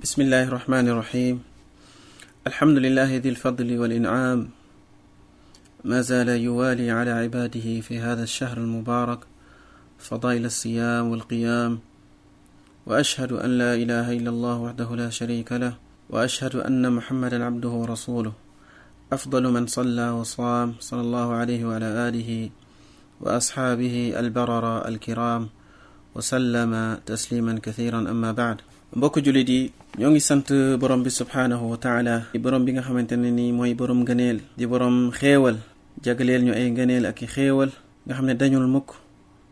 بسم الله الرحمن الرحيم. الحمد لله ذي الفضل والإنعام، ما زال يوالي على عباده في هذا الشهر المبارك فضائل الصيام والقيام، وأشهد أن لا إله إلا الله وحده لا شريك له، وأشهد أن محمدا عبده ورسوله، أفضل من صلى وصام صلى الله عليه وعلى آله وأصحابه البررة الكرام وسلم تسليما كثيرا. أما بعد، mbokk jullit yi ñoo ngi sant borom bi subhaanahu wa taala, di borom bi nga xamante ne ni mooy borom ngëneel, di borom xéewal, jagleel ñu ay ngëneel ak i xéewal nga xam ne dañul mukk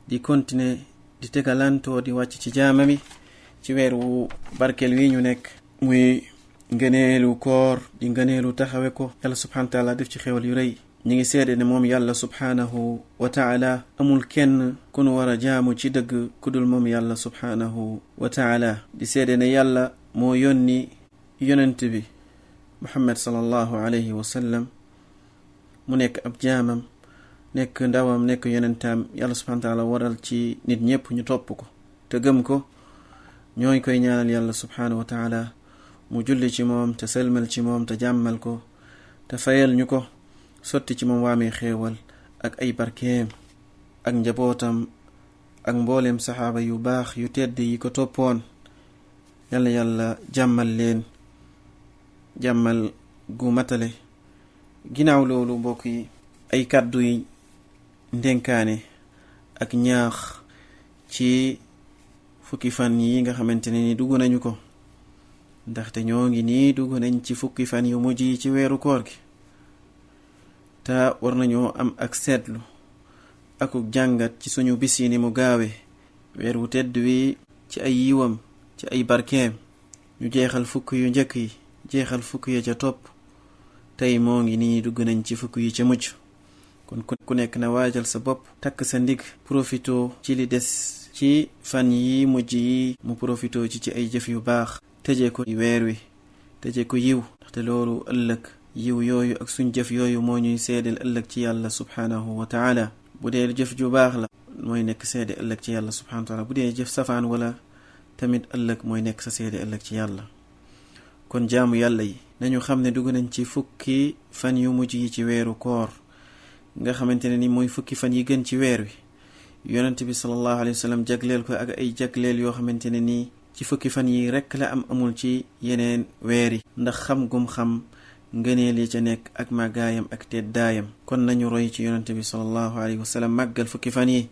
di continuer di tegalantoo di wàcc ci jaamami ci weer wu barkeel wi ñu nekk, muy ngëneelu koor di ngëneelu taxawe ko. yàlla subhaanahu wa taala def ci xéewal yu rëy. ñi ngi seede ne moom yàlla subhaanahu wa taala amul kenn ku nu war a jaamu ci dëgg ku dul moom yàlla subhaanahu wa taala. di seede ne yàlla moo yónni yonent bi Muhammad sallallahu alayhi wa sallam mu nekk ab jaamam, nekk ndawam, nekk yonentam. yàlla subhaanahu wa taala waral ci nit ñépp ñu topp ko te gëm ko. ñooy koy ñaanal yàlla subhaanahu wa taala mu julli ci moom te selmal ci moom te jàmmal ko te fayal ñu ko, sotti ci moom waamee xéewal ak ay barkeem ak njabootam ak mbooleem saxaaba yu baax yu tedd yi ko toppoon. yàlla yàlla jàmmal leen jàmmal gu matale. ginnaaw loolu mbokk yi, ay kàddu yi ndénkaane ak ñaax ci fukki fan yi nga xamante ne ni dugg nañu ko, ndaxte ñoo ngi nii dugg nañ ci fukki fan yu mujj yi ci weeru koor gi. te war nañoo am ak seetlu akuk jàngat ci suñu bis yi ni mu gaawe. weer wu tedd wi ci ay yiwam, ci ay barkeem, ñu jeexal fukk yu njëkk yi, jeexal fukk ya ca topp. tey moo ngi nii dugg nañ ci fukk yi ca mujj. kon ku nekk na waajal sa bopp, takk sa ndig, profito ci li des ci fan yi mujj yi, mu profito ci ay jëf yu baax, tëje ko weer wi, tëje ko yiw, ndaxte loolu ëllëg yiw yooyu ak suñ jëf yooyu moo ñuy seedeel ëllëg ci yàlla subhaanahu wa taala. bu dee jëf ju baax la mooy nekk seede ëllëg ci yàlla subhaanahu wa taala, bu dee jëf safaan wala tamit ëllëg mooy nekk sa seede ëllëg ci yàlla. kon jaamu yàlla yi nañu xam ne dugg nañ ci fukki fan yu mujj yi ci weeru koor, nga xamante ne ni mooy fukki fan yi gën ci weer wi. yonent bi sallallahu alayhi wa sallam jagleel ko ak ay jagleel yoo xamante ne nii ci fukki fan yi rekk la amul ci yeneen weer yi, ndax xam gum xam ngëneel yi ca nekk ak màggaayam ak teddaayam. kon nañu roy ci yonent bi sallallahu alayhi wa sallam màggal fukki fan yi.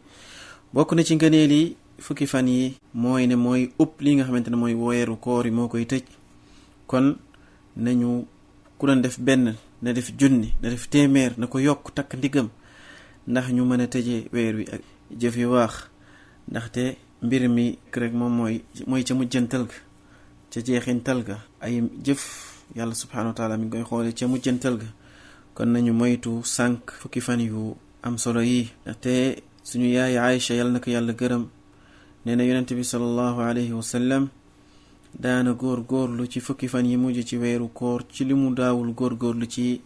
bokk na ci ngëneel yi fukki fan yi mooy ne mooy upp li nga xamante ne mooy weeru koor yi moo koy tëj. kon nañu ku doon def benn na def junni, na def téeméer, na ko yokk takk ndigam, ndax ñu mën a tëjee weer wi ak jëf yu waax. ndaxte mbir mi rek moom mooy ca mujjantal ga, ca jeexintal ga. ay jëf yàlla subhaanahu wa taala mi ngi koy xoole ca mujjantal ga. kon nañu moytu sànq fukki fan yu am solo yi. ndaxte suñu yaay Aïcha yàlla na ko yàlla gërëm, nee na yonent bi sallallahu alayhi wa sallam daana góorgóorlu ci fukki fan yi mujj ci weeru koor ci li mu daawul góorgóorlu ci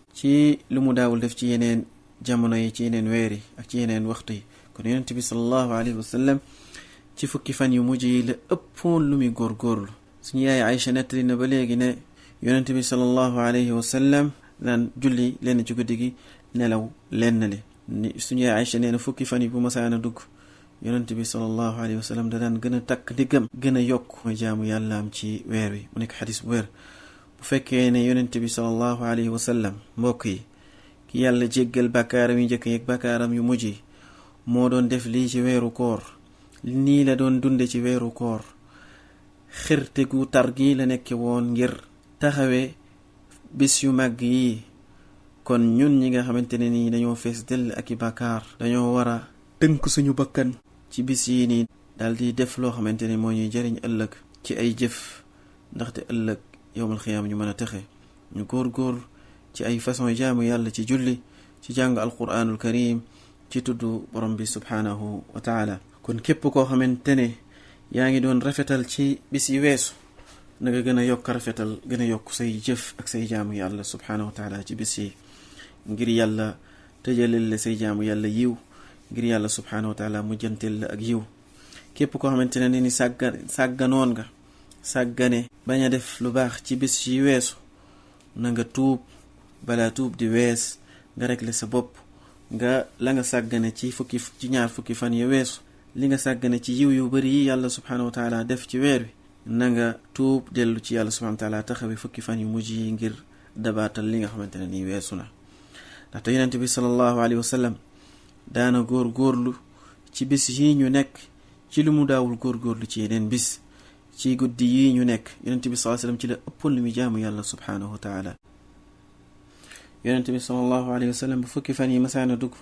li mu daawul def ci yeneen jamono yi, ci yeneen weer yi ak ci yeneen waxtu yi. kon yonent bi sallallahu alayhi wa sallam ci fukki fan yu mujj yi la ëppoon lu muy góorgóorlu. suñu yaay Aïcha nettali na ba léegi ne yonent bi sallallahu alayhi wa sallam daan julli lenn ci guddi gi, nelaw lenn li. suñu yaay Aïcha nee na fukki fan yi bu masaana dugg, yonent bi sallallahu alayhi wa sallam da daan gën a takk ndiggam, gën a yokk mooy jaamu yàlla am ci weer wi. mu nekk xadis bu wér. bu fekkee ne yonent bi sallallahu alayhi wa sallam, mbokk yi, ki yàlla jéggal bàkkaaram yu njëkk yeeg bàkkaaram yu mujj yi, moo doon def lii ci weeru koor, nii la doon dunde ci weeru koor. xirte gu tar gi la nekke woon ngir taxawee bis yu màgg yi. kon ñun ñi nga xamante ne nii dañoo fees dell ak i bàkkaar, dañoo war a tënk suñu bakkan ci bis yi nii, daal di def loo xamante ne moo ñuy jëriñ ëllëg ci ay jëf, ndaxte ëllëg yowmal xiyaam ñu mën a texe. ñu góor ci ay façon jaamu yàlla, ci julli, ci jàng alquranul karim, ci tudd borom bi subhaanahu wa taala. kon képp koo xamante ne yaa ngi doon rafetal ci bis yi weesu, na nga gën a yokk rafetal, gën a yokk say jëf ak say jaamu yàlla subhaanahu wa taala ci bis yi, ngir yàlla tëjalel la say jaamu yàlla yiw, ngir yàlla subhaanahu wa taala mujjantel la ak yiw. képp koo xamante ne ni sàgganoon nga sàggane bañ a def lu baax ci bis yi weesu na nga tuub balaa tuub di wees nga régler sa bopp nga la nga sàggane ci ñaar fukki fan ya weesu li nga sàggane ci yiw yu bari yi yàlla subhanahu wa taala def ci weer wi na nga tuub dellu ci yàlla subhanahu wa taala taxawe fukki fan yu mujj yi ngir dabaatal li nga xamante ne nii weesu na ndaxte yonent bi sallallahu alayhi wa sallam daana góorgóorlu ci bis yi ñu nekk ci lu mu daawul góorgóorlu ci yeneen bis ci guddi yi ñu nekk yonent bi sallallahu alayhi wa sallam ci la ëppoon lu mu jaamu yàlla subhanahu wa taala yonent bi sallallahu alayhi wa sallam bu fukki fan yi masaana dugg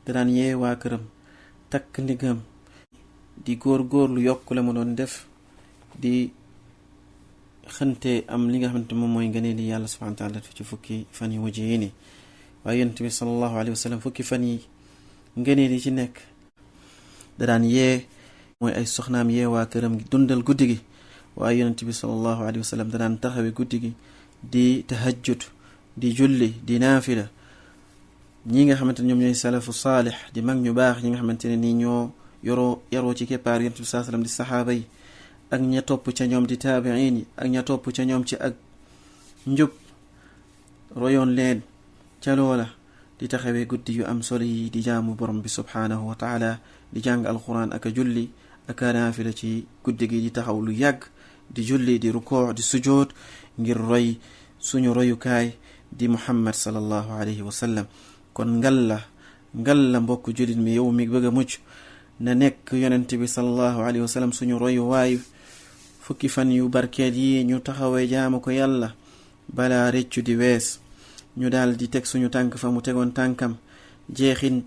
daan yee waa këram takk ndigam di góorgóorlu yokk la mu doon def di xante am li nga xamante moom mooy ngëneel li yàlla subhanahu wa taala def ci fukki fan yu mujj yi nii waaye yonent bi sallallahu alayhi wa sallam fukki fan yi ngëneel yi ci nekk da daan yee mooy ay soxnaam yee waa këram dundal guddi gi waaye yonent bi sallallahu alayhi wa sallam da daan taxawe guddi gi di tahajjud di julli di naafila ñi nga xamante ne ñoom ñooy salafu saalix di mag ñu baax ñi nga xamante ne nii ñoo yaroo ci keppaar yonent bi sallallahu alayhi wa sallam di saxaaba yi ak ña topp ca ñoom di taabiin yi ak ña topp ca ñoom ci ak njub royoon leen ca loola di taxawee guddi yu am solo yi di jaamu borom bi subhaanahu wa taala di jàng alquran ak a julli ak a naafila ci guddi gi di taxaw lu yàgg di julli di rukoo di sujood ngir roy suñu royukaay di muhammad sallallahu alayhi wa sallam kon ngal la mbokk jullit mi yow mi bëgg a mucc na nekk yonent bi sallallahu alayhi wa sallam suñu royu waayu fukki fan yu barkeet yi ñu taxawee jaamu ko yàlla balaa réccu di wees ñu daal di teg suñu tànk fa mu tegoon tànkam jeexin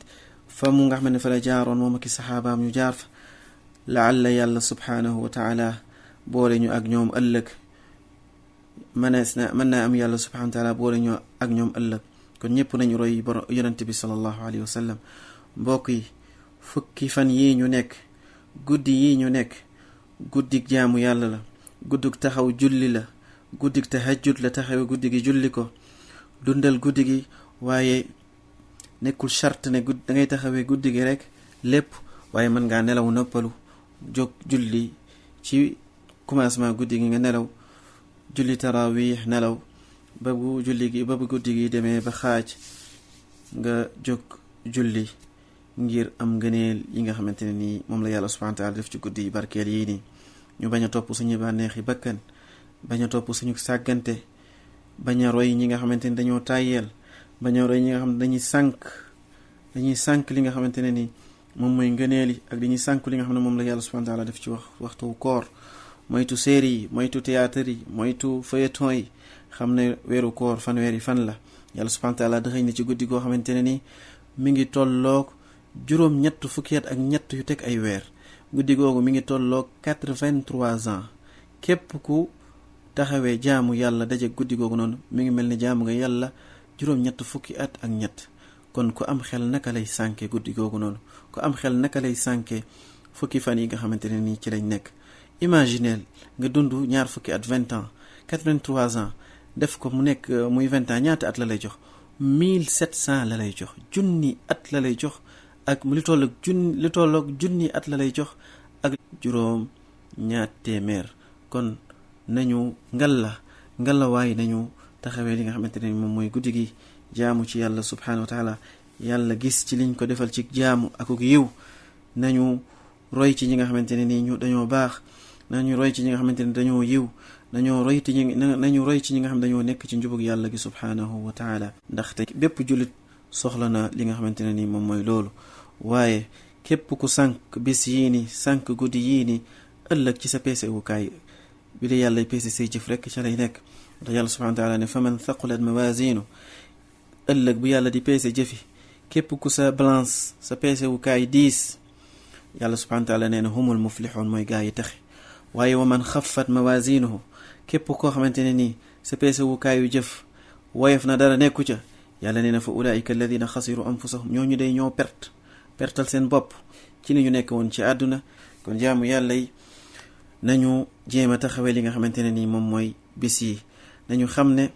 fa mu nga xam ne fa la jaaroon moom ak i saxaabaam ñu jaar fa laalla yàlla subhanahu wa taala boole ñu ak ñoom ëllëg mën naa am yàlla subhanahu wa taala boole ñu ak ñoom ëllëg kon ñëpp nañu roy yonent bi sallallahu alayhi wa sallam mbokk yi fukki fan yii ñu nekk guddi yii ñu nekk guddik jaamu yàlla la guddik taxaw julli la guddik tahajjud la taxawe guddi gi julli ko dundal guddi gi waaye nekkul charte ne da ngay taxawee guddi gi rek lépp waaye mën ngaa nelaw noppalu jóg julli ci commencement guddi gi nga nelaw julli tarawih nelaw ba bu guddi gi demee ba xaaj nga jóg julli ngir am ngëneel yi nga xamante ne nii moom la yàlla subhanahu wa ta'ala def ci guddi yi barkeel yii nii ñu bañ a topp suñu bànneexi bakkan bañ a topp suñu sàggante bañ a roy ñi nga xamante ne dañoo tàyyeel bañ a roy ñi nga xam ne dañuy sànk li nga xamante ne nii moom mooy ngëneel yi ak dañuy sànk li nga xam ne moom la yàlla subhanahu wa ta'ala def ci waxtu koor moytu série yi moytu théâtre yi moytu feuilleton yi xam ne weeru koor fanweeri fan la yàlla subhanahu wa ta'ala dëxëñ na ci guddi goo xamante ne nii mi ngi tolloog juróom ñett fukki at ak ñett yu teg ay weer guddi googu mi ngi tolloog 83 ans képp ku taxawee jaamu yàlla daje guddi googu noonu mi ngi mel ni jaamu nga yàlla juróom ñett fukki at ak ñett kon ku am xel naka lay sànke guddi googu noonu ku am xel naka lay sànke fukki fan yi nga xamante ne nii ci lañ nekk imagineel nga dund ñaar fukki at 20 ans 83 ans def ko mu nekk muy 20 ans ñaata at la lay jox 1700 la lay jox junni at la lay jox ak lu tolloog junni at la lay jox ak juróom ñaar téeméer kon nañu ngalla waaye nañu taxawee li nga xamante ne moom mooy guddi gi jaamu ci yàlla subhanahu wa taala yàlla gis ci liñ ko defal ci jaamu akuk yiw nañu roy ci ñi nga xamante ne nii ñu dañoo baax nañu roy ci ñi nga xamante ne dañoo yiw nañu roy ci ñi nga xam dañoo nekk ci njubug yàlla gi subhanahu wa taala ndaxte bépp jullit soxla na li nga xamante ne nii moom mooy loolu waaye képp ku sànk bis yii ni sànk guddi yii ni ëllëg ci sa peese wukaay bi la yàlla peese say jëf rekk ca lay nekk ndax yàlla subhanahu wa taala ne fa man thaqulat mawazinu ëllëg bu yàlla di peese jëfi képp ku sa balance sa peese wukaay diis yàlla subhanahu wa taala nee na humul muflixoon mooy gaa yi taxe waaye wa man xaffat mawazinuhu képp koo xamante ne nii sa peese wukaayu jëf woyof na dara nekku ca yàlla nee na fa ulaika alladina xasiru anfusahum ñooñu day ñoo pertal seen bopp ci ni ñu nekk woon ci àdduna kon jaamu yàlla yi nañu jéem a taxawee li nga xamante ne nii moom mooy bis yi nañu xam ne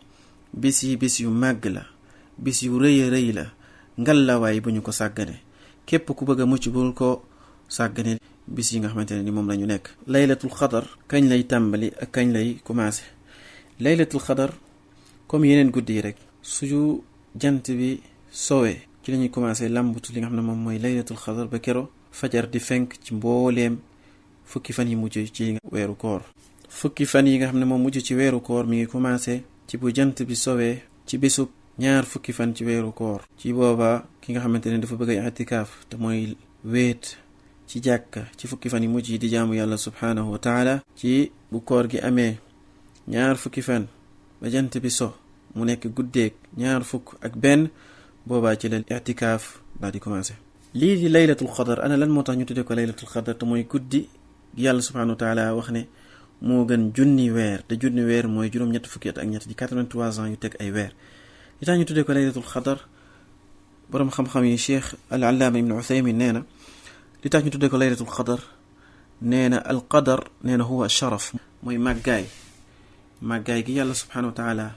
bis yu màgg la bis yu rëy a rëy la ngal la waaye bu ñu ko sàggane képp ku bëgg a mucc bul ko sàggane bis yi nga xamantene ni mom lañu nek laylatul qadr kañ lay tàmbali ak kañ lay commencé laylatul qadr comme yeneen guddi rek suñu jant bi sowe ci lañuy commencé lambutu li nga xamne mom moy laylatul qadr ba kero fajar di fenk ci mbooleem fukki fan yi mujj ci weeru koor fukki fan yi nga xamne mom mujj ci weeru koor mi ngi commencé ci bu jant bi sowe ci bisub ñaar fukki fan ci weeru koor ci booba ki nga xamantene dafa bëgg i'tikaf te moy wéet ci jàkka ci fukki fan yi mujj di jaamu yàlla subhanahu wa ta'ala ci bu koor gi amee ñaar fukki fan ba jant bi so mu nekk guddeeg ñaar fukk ak benn boobaa ci la i'tikaf daal di commencé lii di laylatul qadr ana lan moo tax ñu tuddee ko laylatul qadr te mooy guddi yàlla subhanahu wa ta'ala wax ne moo gën junni weer te junni weer mooy juróom-ñett fukki at ak ñett di 83 ans yu teg ay weer li tax ñu tuddee ko laylatul qadr borom xam-xam yi cheikh al-allaama ibn uthaymin nee na li tax ñu tuddee ko laylatul qadr nee na al qadar nee na huwa sharaf mooy màggaay gi yàlla subhanahu wa ta'ala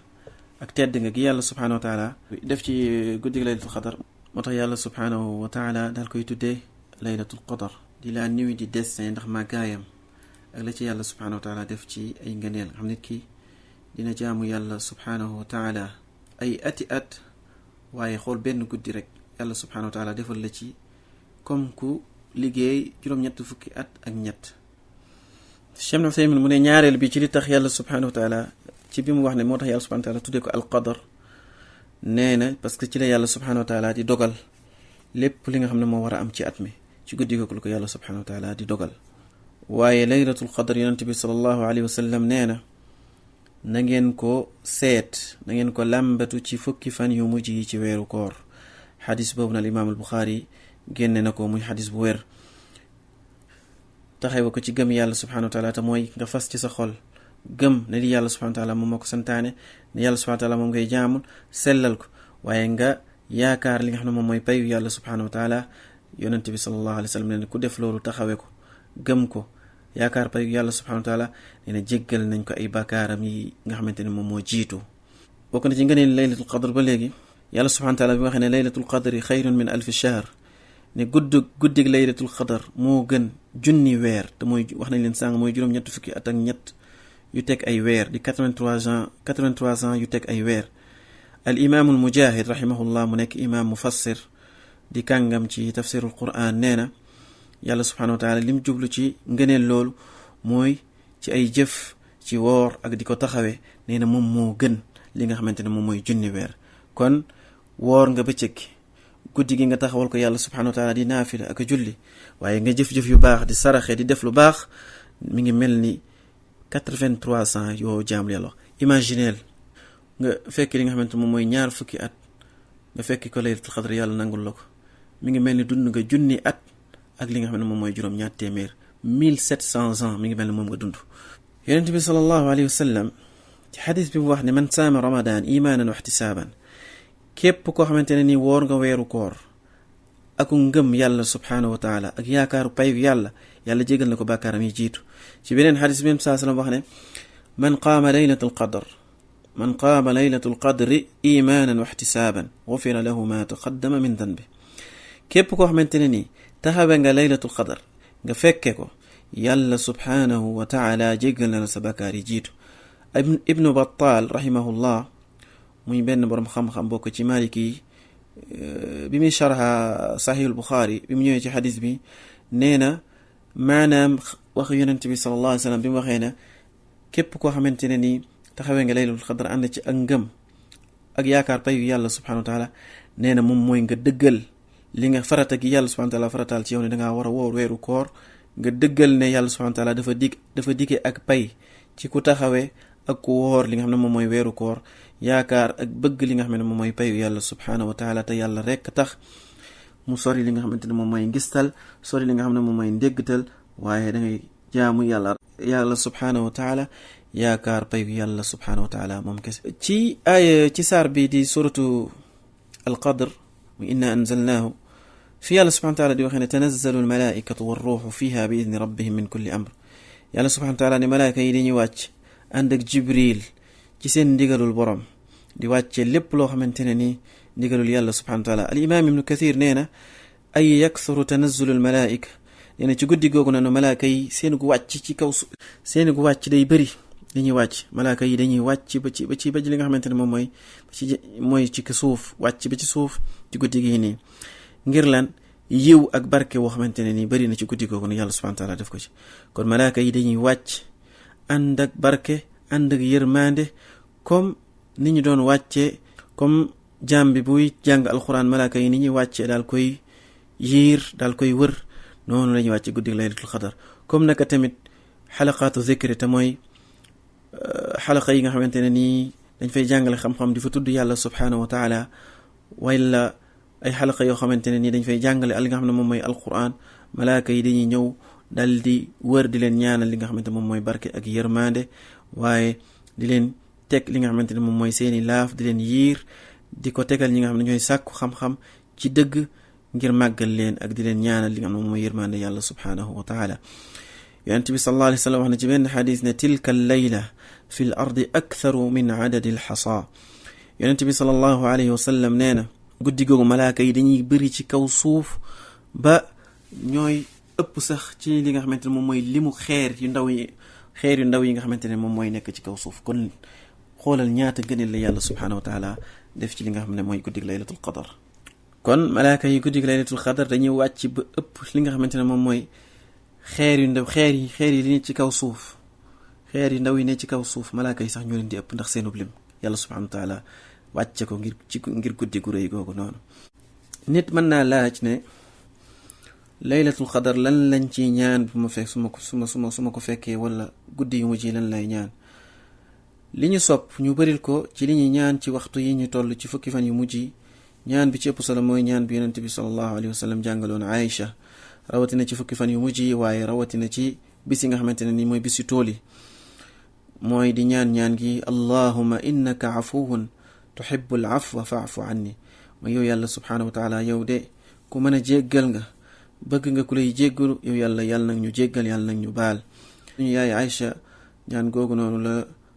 ak tedd nga gi yàlla subhanahu wa ta'ala def ci guddi laylatul qadr moo tax yàlla subhanahu wa ta'ala daal koy tuddee laylatul qadr di la nuit di destin ndax màggaayam ak la ci yàlla subhanahu wa ta'ala def ci ay ngëneel xam nit ki dina jaamu yàlla subhanahu wa ta'ala ay ati at waaye xool benn guddi rek yàlla subhanahu wa ta'ala defal la ci comme ku liggéey juróom-ñett fukki at ak ñett Cheikh Ibn Uthaymin mu ne ñaareel bi ci li tax yàlla subhanahu wa ta'ala ci bi mu wax ne moo tax yàlla subhanahu wa ta'ala tuddee ko al qadar nee na parce que ci la yàlla subhanahu wa ta'ala di dogal lépp li nga xam ne moo war a am ci at mi ci guddi googu la ko yàlla subhanahu wa ta'ala di dogal waaye laylatul qadr yonent bi sallallahu alayhi wa sallam nee na ngeen ko seet na ngeen ko làmbatu ci fukki fan yu mujj yi ci weeru koor xadis boobu na al imaam al buxaari génne na ko muy xadis bu wér taxaw ko ci gëm yàlla subhanahu wa ta'ala te mooy nga fas ci sa xol gëm ne li yàlla subhanahu wa ta'ala moom moo ko santaane ne yàlla subhanahu wa ta'ala moom ngay jaamul sellal ko waaye nga yaakaar li nga xam ne moom mooy payu yàlla subhanahu wa ta'ala yonent bi sallallahu alayhi wa sallam ne ku def loolu taxawee ko gëm ko yaakaar payu yàlla subhanahu wa ta'ala nee na jéggal nañ ko ay bakaaram yi nga xamante ne moom moo jiitu bokk na ci ngëneel laylatul qadr ba léegi yàlla subhanahu wa ta'ala bi waxee ne laylatul qadri xayrun min alfi shahr ne guddig laylatul qadr moo gën junni weer te mooy wax nañ leen sàng mooy juróom-ñett fukki at ak ñett yu teg ay weer di 83 ans yu teg ay weer al imaamul mujahid rahimahullah mu nekk imaam mufassir di kàngam ci tafsirul quran nee na yàlla subhanahu wa ta'ala lim jublu ci ngëneel loolu mooy ci ay jëf ci woor ak di ko taxawee nee na moom moo gën li nga xamante ne moom mooy junni weer kon woor nga bëccëg guddi gi nga taxawal ko yàlla subhanahu wa ta'ala di naafila ak julli waaye nga jëf-jëf yu baax di saraxe di def lu baax mi ngi mel ni 83 ans yoo jaam yàlla imagineel nga fekk li nga xamante moom mooy ñaar fukki at nga fekk ko laylatul qadr yàlla nangul la ko mi ngi mel ni dund nga junni at ak li nga xam ne moom mooy juróom ñaar téeméer 1700 ans mi ngi mel ni moom nga dund yonent bi sallallahu alayhi wa sallam ci xadis bi mu wax ne man saama ramadan imanan wa ihtisaban képp koo xamante ne ni woor nga weeru koor ak ngëm yàlla subhanahu wa ta'ala ak yaakaaru payu yàlla yàlla jégal na ko bàkkaaram yi jiitu ci beneen xadis bi sallallahu alayhi wa sallam wax ne man qaama laylatul qadri imanan wa ihtisaban ghufira lahu ma taqaddama min dhanbi képp koo xamante ne ni taxawe nga laylatul qadr nga fekke ko yàlla subhanahu wa ta'ala jégal na la sa bàkkaar yi jiitu ibnu battal rahimahullah muy benn borom xam-xam bokk ci maliki yi bi muy sharha sahihul bukhari bi mu ñëwee ci xadis bi nee na maanaam wax yonent bi sallallahu alayhi wa sallam bi mu waxee ne képp koo xamante ne ni taxawee nga laylatul qadr ànd ci ak ngëm ak yaakaar payu yàlla subhanahu wa ta'ala nee na moom mooy nga dëggal li nga farata gi yàlla subhanahu wa ta'ala farataal ci yow ne dangaa war a woor weeru koor nga dëggal ne yàlla subhanahu wa ta'ala dafa diggee ak pay ci ku taxawee ak ku woor li nga xam ne moom mooy weeru koor yaakaar ak bëgg li nga xam ne moom mooy payu yàlla subhanahu wa ta'ala te yàlla rekk tax mu sori li nga xamante ne moom mooy ngistal sori li nga xam ne moom mooy ndéggtal waaye da ngay jaamu yàlla subhanahu wa ta'ala yaakaar payu yàlla subhanahu wa ta'ala moom kese ci aaya ci saar bi di suratu al qadr mu inna anzalnahu fi yàlla subhanahu wa ta'ala di waxee ne tanazzalu al malaikatu war ruuxu fiha bi idni rabbihim min kulli amr yàlla subhanahu wa ta'ala ne malaaka yi dañuy wàcc ànd ak jibril ci seen ndigalul borom di wàcce lépp loo xamante ne ni ndigalul yàlla subhanahu wa ta'ala al imam ibn kathir nee na ay yakthuru tanazzulu al malaika neena ci guddi googu noonu malaaka yi seen gu wàcc ci kaw seen gu wàcc day bëri dañuy wàcc malaaka yi dañuy wàcc ba ci li nga xamante ne moom mooy ci suuf wàcc ba ci suuf ci guddi gi nii ngir lan yiw ak barke woo xamante ne nii bëri na ci guddi googu ne yàlla subhanahu wa taala def ko ci kon malaaka yi dañuy wàcc ànd ak barke ànd ak yërmande comme ni ñu doon wàccee comme jaam bi buy jàng alquran malaaka yi ni ñuy wàccee daal koy yiir daal koy wër noonu lañuy wàcce guddi laylatul qadar comme naka tamit xalaqaatu zikri te mooy xalaqa yi nga xamante ne nii dañ fay jàngale xam-xam di fa tudd yàlla subhanahu wa taala wala ay xalaqa yoo xamante ne nii dañ fay jàngale li nga xam ne moom mooy alquran malaaka yi dañuy ñëw dal di wër di leen ñaanal li nga xamante moom mooy barke ak yërmande waaye di leen teg li nga xamante ne moom mooy seeni laaf di leen yiir di ko tegal ñi nga xam ne ñooy sàkku xam-xam ci dëgg ngir màggal leen ak di leen ñaanal li nga xam ne moom mooy yërmande yàlla subhanahu wa taala yonent bi sallallahu alayhi wa sallam wax na ci benn xadis ne tilka al-layla fi l ardi aktharu min adadi al-xasa yonent bi sallallahu alayhi wa sallam nee na guddi googu malaaka yi dañuy bëri ci kaw suuf ba ñooy ëpp sax ci li nga xamante ne moom mooy limu xeer yu ndaw yi nga xamante ne moom mooy nekk ci kaw suuf kon xoolal ñaata gëneel la yàlla subhanahu wa taala def ci li nga xam ne mooy guddig laylatul qadar kon malaaka yi guddig laylatul qadar dañuy wàcc ba ëpp li nga xamante ne moom mooy xeer yu ndaw xeer yi ne ci kaw suuf xeer yu ndaw yi ne ci kaw suuf malaaka yi sax ñoo leen di ëpp ndax seenub lim yàlla subhanahu wa taala wàcce ko ngir guddi gu rëy googu noonu nit mën naa laaj ne laylatul qadar lan lañ ci ñaan bu ma fekk su ma ko fekkee wala guddi yu mujj lan lay ñaan li ñu sopp ñu bëril ko ci li ñuy ñaan ci waxtu yi ñu toll ci fukki fan yu mujj yi ñaan bi ci ëpp solo mooy ñaan bi yonent bi sallallahu alayhi wa sallam jàngaloon Aïcha rawatina ci fukki fan yu mujj yi waaye rawatina ci bis yi nga xamante ne nii mooy bis yu tool yi mooy di ñaan gi allahumma innaka afuwun tuhibbul afwa fa'fu anni mooy yow yàlla subhanahu wa taala yow de ku mën a jéggal nga bëgg nga ku lay jéggalu yow yàlla nag ñu jéggal yàlla nag ñu baal suñu yaay Aïcha ñaan googu noonu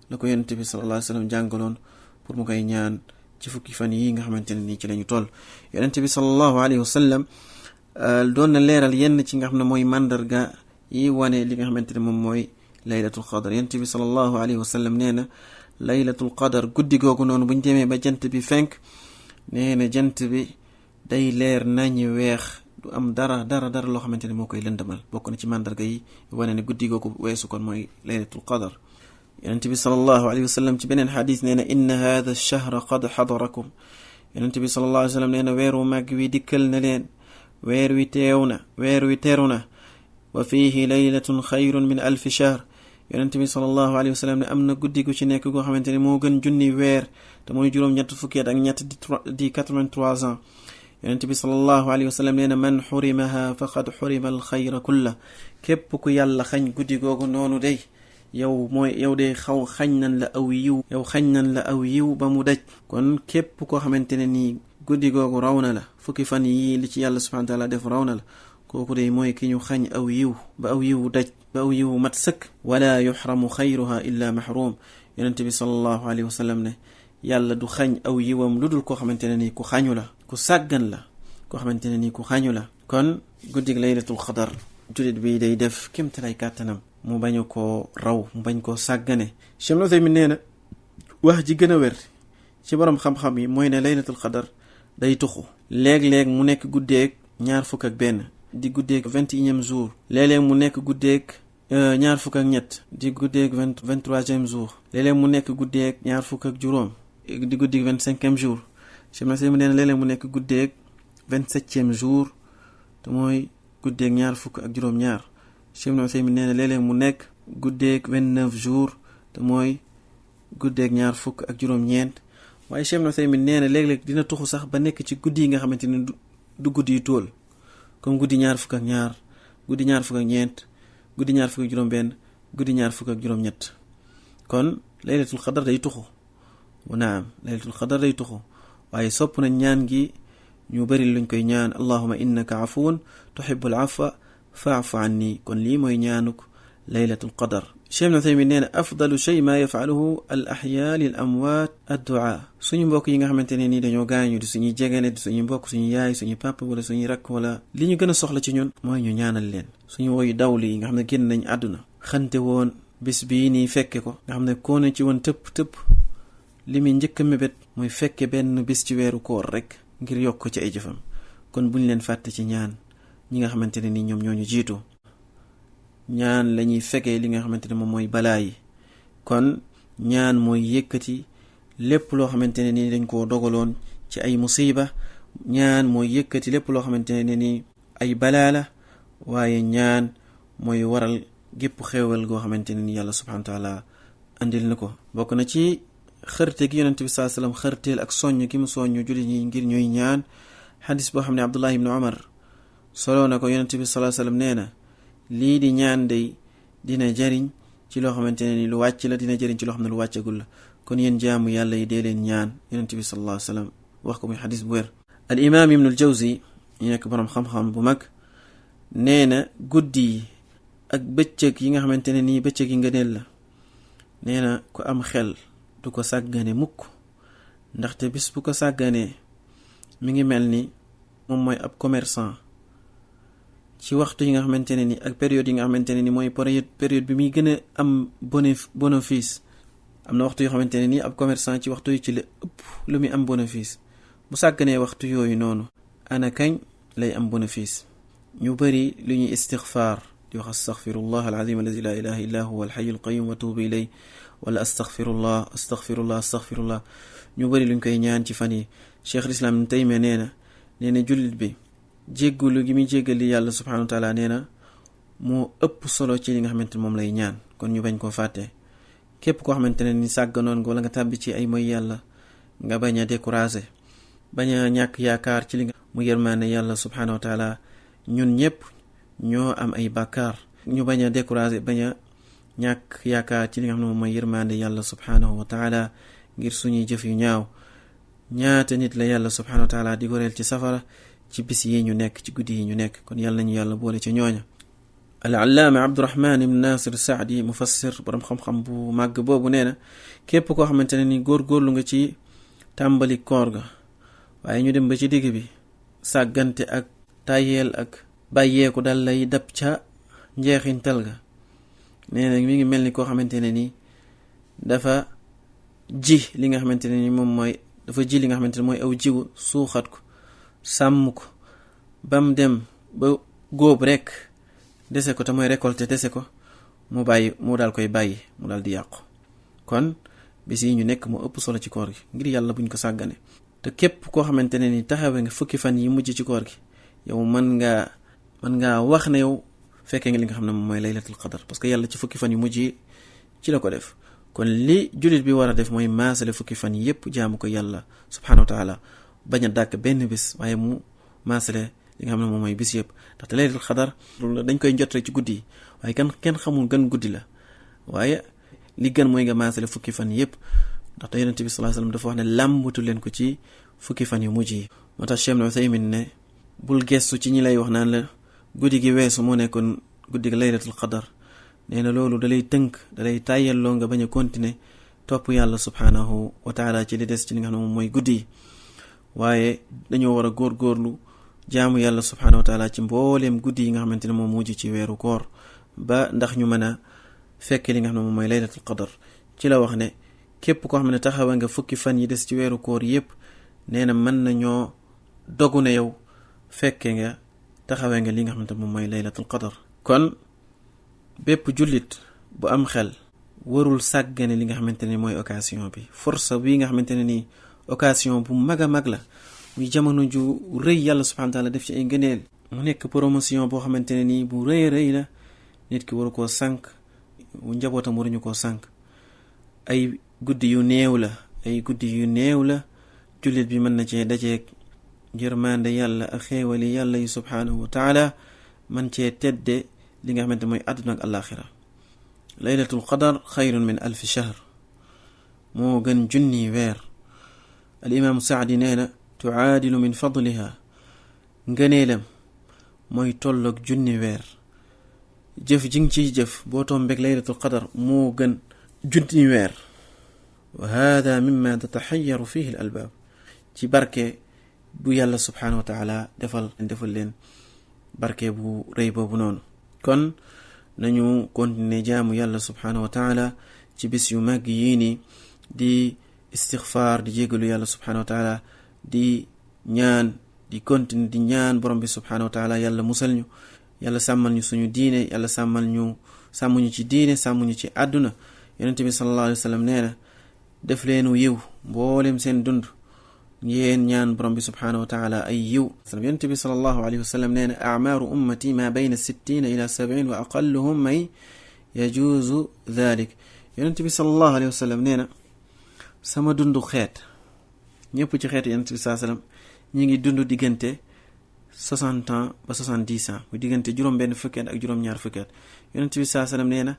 la ko yonent bi sallallahu alayhi wa sallam jàngaloon pour mu koy ñaan ci fukki fan yi nga xamante ne nii ci lañu toll yonent bi sallallahu alayhi wa sallam doon na leeral yenn ci nga xam ne mooy mandarga yi wane li nga xamante ne moom mooy laylatul qadar yonent bi sallallahu alayhi wa sallam nee na laylatul qadar guddi googu noonu buñ demee ba jant bi fenk nee na jant bi day leer nañu weex du am dara loo xamante ne moo koy lëndëmal bokk na ci mandarga yi wane ne guddi googu weesu kon mooy laylatul qadar yonent bi sallallahu alayhi wa sallam ci beneen xadis nee na inna hadha ash-shahra qad hadarakum yonent bi sallallahu alayhi wa sallam nee na weer wu màgg wi dikkal na leen weer wi teeru na wa fihi laylatun xayrun min alfi shahr yonent bi sallallahu alayhi wa sallam ne am na guddi gu ci nekk goo xamante ne moo gën junni weer te mooy juróom-ñett fukki at ak ñett di 83 ans yonent bi sallallahu alayhi wa sallam nee na man xurimaha faqad xurima alxayra kulla képp ku yàlla xañ guddi googu noonu day yow de xañ nan la aw yiw ba mu daj kon képp koo xamante ne nii guddi googu raw na la fukki fan yi li ci yàlla subhanahu wa taala def raw na la kooku de mooy ki ñu xañ aw yiw ba aw yiw daj ba aw yiw mat sëkk wala yuxramu xayruha illa mahrum yonent bi sallallahu alayhi wa sallam ne yàlla du xañ aw yiwam lu dul koo xamante ne nii ku xañu la ku sàggan la koo xamante ne nii ku xañu la kon guddig laylatul qadar jullit bi day def kémtalay kàttanam mu bañu koo raw mu bañ koo sàggane Cheikh Uthaymin nee na wax ji gën a wér ci borom xam-xam yi mooy ne laylatul qadar day tuxu léeg-léeg mu nekk guddeeg ñaar fukk ak benn di guddeeg 21e jour léeg-léeg mu nekk guddeeg ñaar fukk ak ñett di guddeeg 23e jour léeg-léeg mu nekk guddeeg ñaar fukk ak juróom di guddeeg 25e jour Cheikh Uthaymin nee na léeg-léeg mu nekk guddeeg 27e jour te mooy guddeeg ñaar fukk ak juróom-ñaar Cheikh Uthaymin nee na léeg-léeg mu nekk guddeeg 29 jours te mooy guddeeg ñaar fukk ak juróom-ñeent waaye Cheikh Uthaymin nee na léeg-léeg dina tuxu sax ba nekk ci guddi yi nga xamante ne du guddi yu tool comme guddi ñaar fukk ak ñaar guddi ñaar fukk ak ñeent guddi ñaar fukk ak juróom-benn guddi ñaar fukk ak juróom-ñett kon laylatul qadar day tuxu naam laylatul qadar day tuxu waaye sopp na ñaan gi ñu bari luñ koy ñaan allahumma innaka afuwun tuhibbul afwa fa'fu anni kon lii mooy ñaanuk laylatul qadar Cheikh Ibn Uthaymin nee na afdalu shay ma yafaluhu al ahya lil amwaat addu'a. suñu mbokk yi nga xamante ne nii dañoo gaañu di suñuy jegene di suñu mbokk suñu yaay suñu papa wala suñu rakk wala li ñu gën a soxla ci ñun mooy ñu ñaanal leen. suñu woyu dawli yi nga xam ne génn nañ àdduna xante woon bis bii nii fekke ko nga xam ne koo ne ci woon tëpp li muy njëkk a mébét mooy fekke benn bis ci weeru koor rek ngir yokk ko ci ay jëfam. kon buñ leen fàtte ci ñaan ñi nga xamante ne nii ñoom ñoo ñu jiitu ñaan lañuy fekkee li nga xamante ne moom mooy balaa yi. kon ñaan mooy yëkkati lépp loo xamante ne nii dañ koo dogaloon ci ay musiba. ñaan mooy yëkkati lépp loo xamante ne nii ay balaa la. waaye ñaan mooy waral gépp xéewal goo xamante ne nii yàlla subhanahu wa taala andil na ko. bokk na ci xërte gi yonent bi sallallahu alayhi wasallam xërteel ak soññ gi mu soññ jullit ñi ngir ñuy ñaan. xadis boo xam ne Abdullah ibn Umar soloo na ko yonent bi sallallahu alayhi wasallam nee na lii di ñaan day dina jariñ ci loo xamante ne ni lu wàcc la, dina jëriñ ci loo xam ne lu wàccagul la. kon yéen jaamu yàlla yi dee leen ñaan. yonent bi sallallahu alayhi wasallam wax ko muy xadis bu wér. al imam ibn al jawzi ñu nekk boroom xam-xam bu mag nee na guddi yi ak bëccëg yi nga xamante ne nii bëccëg yi ngëneel la nee na ku am xel du ko sàggane mukk. ndaxte bis bu ko sàgganee mi ngi mel ni moom mooy ab commerçant ci waxtu yi nga xamante ne ni ak période yi nga xamante ne ni mooy période bi muy gën a am bénéfice. am na waxtu yoo xamante ne ni ab commerçant ci waxtu yi ci la ëpp lu muy am bénéfice. bu sàgganee waxtu yooyu noonu ana kañ lay am bénéfice. ñu bari lu ñuy istighfar di wax astaghfirullah alazim allazi la ilaha illa huwa alhayyul qayyum wa tuubu ilay wala astaghfirullah ñu bari luñ koy ñaan ci fan yi. Cheikh Islam Ibn Taymiyya nee na jullit bi jéggulu gi muy jéggali yàlla subhanahu wa taala nee na moo ëpp solo ci li nga xamante ne moom lay ñaan. kon ñu bañ koo fàtte. képp koo xamante ne ni sàgganoon nga wala nga tàbbi ci ay moy yàlla nga bañ a découragé bañ a ñàkk yaakaar ci li nga mu yërmaane yàlla subhanahu wa taala. ñun ñëpp ñoo am ay bàkkaar. ñu bañ a découragé bañ a ñàkk yaakaar ci li nga xam ne moom mooy yërmaande yàlla subhanahu wa taala ngir suñuy jëf yu ñaaw. ñaata nit la yàlla subhanahu wa taala di goreel ci safara ci bis yi ñu nekk ci guddi yi ñu nekk. kon yàlla nañu yàlla boole ci ñooña. al-allaama Abdurrahman ibn Nasir Saadi mufassir borom xam-xam bu màgg boobu nee na képp koo xamante ne ni góorgóorlu nga ci tàmbali koor ga waaye ñu dem ba ci digg bi sàggante ak tayeel ak bàyyeeku dal lay dab ca njeexintal ga. nee na mi ngi mel ni koo xamante ne ni dafa ji li nga xamante ne ni moom mooy aw jiwu suuxat ko sàmm ko bam dem ba góob rek dese ko te mooy récolter dese ko mu daal koy bàyyi mu daal di yàqu. kon bis yi ñu nekk moo ëpp solo ci koor gi ngir yàlla buñ ko sàggane. te képp koo xamante ne ni taxawe nga fukki fan yi mujj ci koor gi yow mën ngaa wax ne yow fekkee nga li nga xam ne moom mooy laylatul qadar. parce que yàlla ci fukki fan yu mujj yi ci la ko def. kon li jullit bi war a def mooy maasale fukki fan yépp jaamu ko yàlla subhanahu wa taala bañ a dàkk benn bis waaye mu maasale li nga xam ne moom mooy bis yëpp. ndaxte laylatul qadar dañ koy jot rek ci guddi yi waaye kenn xamul gën guddi la. waaye li gën mooy nga maasale fukki fan yépp. ndaxte yonent bi sallallahu alayhi wasallam dafa wax ne làmbatu leen ko ci fukki fan yu mujj yi. moo tax Cheikh Ibn Uthaymin ne bul gestu ci ñi lay wax naan la guddi gi weesu moo nekkoon guddi gi laylatul qadar. nee na loolu dalay tënk dalay tàyyelloo nga bañ a continuer topp yàlla subhanahu wa taala ci li des ci li nga xam ne moom mooy guddi yi. waaye dañoo war a góorgóorlu jaamu yàlla subhanahu wa taala ci mbooleem guddi yi nga xamante ne moom mujj ci weeru koor ba ndax ñu mën a fekke li nga xam ne moom mooy laylatul qadar. ci la wax ne képp koo xam ne taxawa nga fukki fan yi des ci weeru koor yépp nee na mën nañoo dogu ne yow fekke nga taxawee nga li nga xamante moom mooy laylatul qadar. kon bépp jullit bu am xel warul sàggane li nga xamante ne mooy occasion bi. force bi nga xamante ne nii occasion bu mag a mag la muy jamono ju rëy yàlla subhanahu wa taala def ci ay ngëneel. mu nekk promotion boo xamante ne nii bu rëy rëy la. nit ki waru koo sànq njabootam waruñu koo sànq. ay guddi yu néew la jullit bi mën na cee dajeeg yërmande yàlla ak xéewali yàlla yi subhanahu wa taala man cee tedde li nga xamante mooy àdduna ak alaxira. laylatul qadar xayrun min alfi shahr moo gën junni weer. al imaamu Saadi nee na tuaadilu min fadliha ngëneelam mooy tolloog junni weer. jëf jing ci jëf boo tombeeg laylatul qadar moo gën junni weer wa hada mimma tataxayaru fihi al albaab ci barke bu yàlla subhanahu wa taala defal leen barke bu rëy boobu noonu. kon nañu continuer jaamu yàlla subhanahu wa taala ci bis yu màgg yii nii di istixfaar di jégalu yàlla subhanahu wa taala di ñaan di continuer di ñaan borom bi subhanahu wa taala yàlla musal ñu, yàlla sàmmal ñu suñu diine, yàlla sàmmuñu ci diine, sàmmuñu ci àdduna. yonent bi sallallahu alayhi wa sallam nee na def leenu yiw mboolem seen dund ngeen ñaan borom bi subhanahu wa taala ay yiw. yonent bi sallallahu alayhi wa sallam nee na a'maaru ummati ma bayna 60 ila 70 wa aqalluhum may yajuuzu dhalik. yonent bi sallallahu alayhi wa sallam nee na sama dundu xeet ñëpp ci xeetu yonent bi sallallahu alayhi wa sallam ñi ngi dund diggante 60 ans ba 70 ans mu diggante juróom-benn fukki at ak juróom-ñaar fukki at. yonent bi sallallahu alayhi wa sallam nee na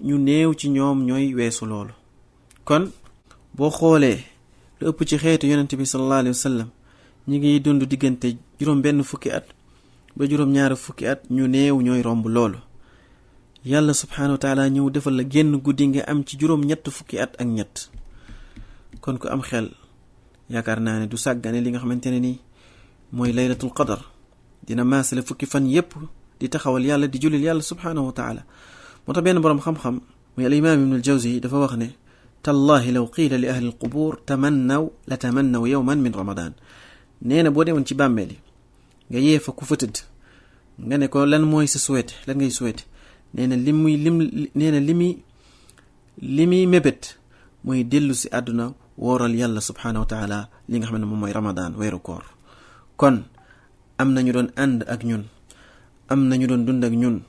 ñu néew ci ñoom ñooy weesu loolu. kon boo xoolee lu ëpp ci xeetu yonent bi sallallahu alayhi wa sallam ñi ngi dund diggante juróom-benn fukki at ba juróom-ñaar fukki at, ñu néew ñooy romb loolu. yàlla subhanahu wa taala ñëw defal la génn guddi nga am ci juróom-ñett fukki at ak ñett. kon ku am xel yaakaar naa ne du sàggane li nga xamante ne nii mooy laylatul qadar. dina maasale fukki fan yépp di taxawal yàlla di julil yàlla subhanahu wa taala. moo tax benn boroom xam-xam muy al imaam ibn al jawzi dafa wax ne tallahi law qiila li ahli al qubur la tamannaw yawman min ramadan. nee na boo demoon ci bàmmeel yi nga yee fa ku fa tëdd nga ne ko lan mooy sa souhaité, lan ngay souhaité, nee na li muy mébét mooy dellu si àdduna wooral yàlla subhanahu wa taala li nga xam ne moom mooy ramadan, weeru koor. kon am nañu doon ànd ak ñun, am nañu doon dund ak ñun,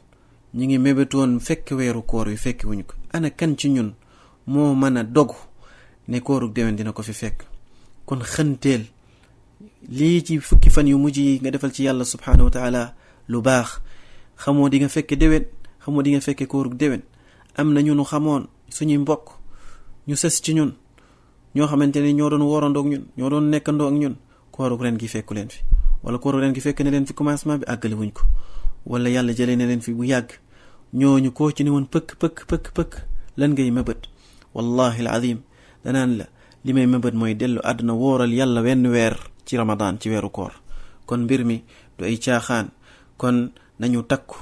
ñi ngi mébétoon fekk weeru koor wi fekk wuñu ko. ana kan ci ñun moo mën a dogu ne kooru déwén dina ko fi fekk? kon xënteel lii ci fukki fan yu mujj yi nga defal ci yàlla subhanahu wa taala lu baax. xamoo di nga fekke déwén, xamoo di nga fekke kooru déwén. am na ñu nu xamoon suñuy mbokk ñu sës ci ñun ñoo xamante ne ñoo doon woorandoo ak ñun, ñoo doon nekkandoo ak ñun, kooru ren gi fekku leen fi, wala kooru ren gi fekk ne leen fi commencement bi àggale wuñ ko, wala yàlla jëlee ne leen fi bu yàgg. ñooñu koo ci ne woon pëkk lan ngay mëbët? wallahi alazim danaan la li may mëbët mooy dellu àdduna wooral yàlla wenn weer ci ramadan, ci weeru koor. kon mbir mi du ay caaxaan. kon nañu takku